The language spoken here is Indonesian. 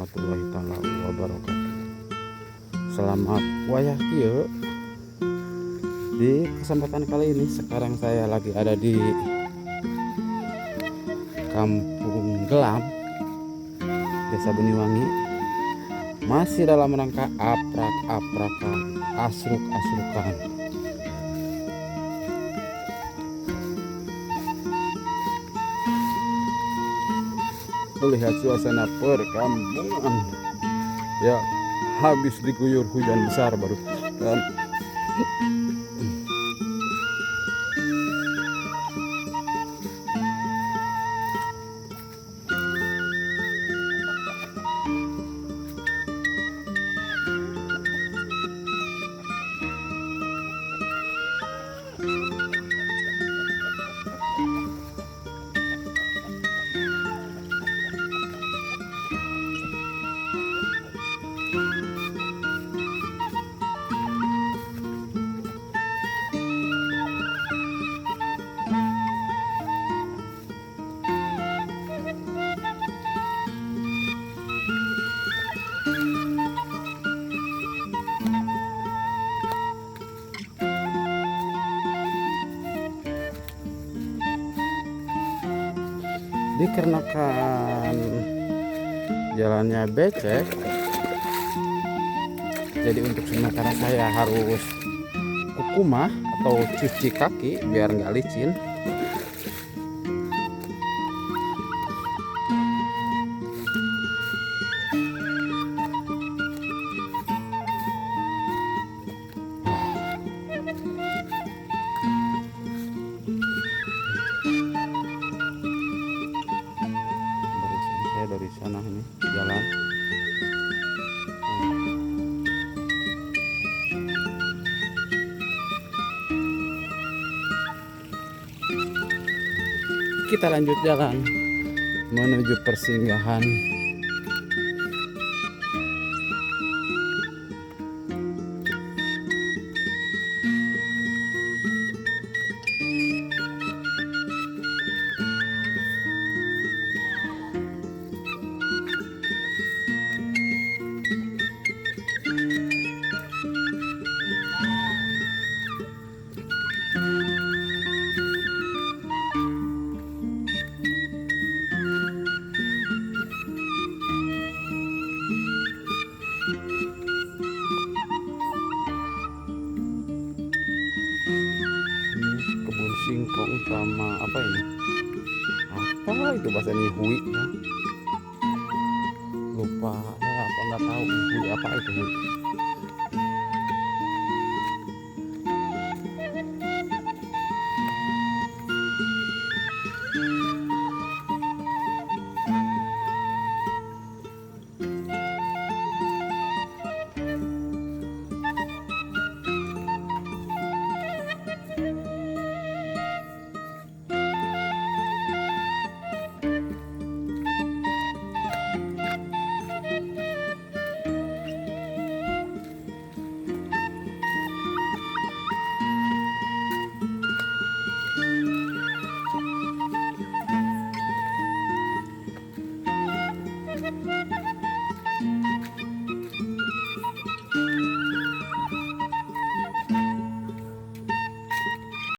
Warahmatullahi taala wabarakatuh. Selamat wayah kieu. Di kesempatan kali ini sekarang saya lagi ada di Kampung Gelam, Desa Beniwangi. Masih dalam rangka aprak-aprakan, asruk-asrukan. Melihat suasana perkampungan, ya habis diguyur hujan besar baru dan dikarenakan jalannya becek, jadi untuk sementara saya harus kukumah atau cuci kaki biar nggak licin. Dari sana ini jalan kita lanjut jalan menuju persinggahan. Kebun singkong sama apa ini, apa itu bahasanya, hui ya? Lupa saya, apa nggak tahu hui apa itu hui.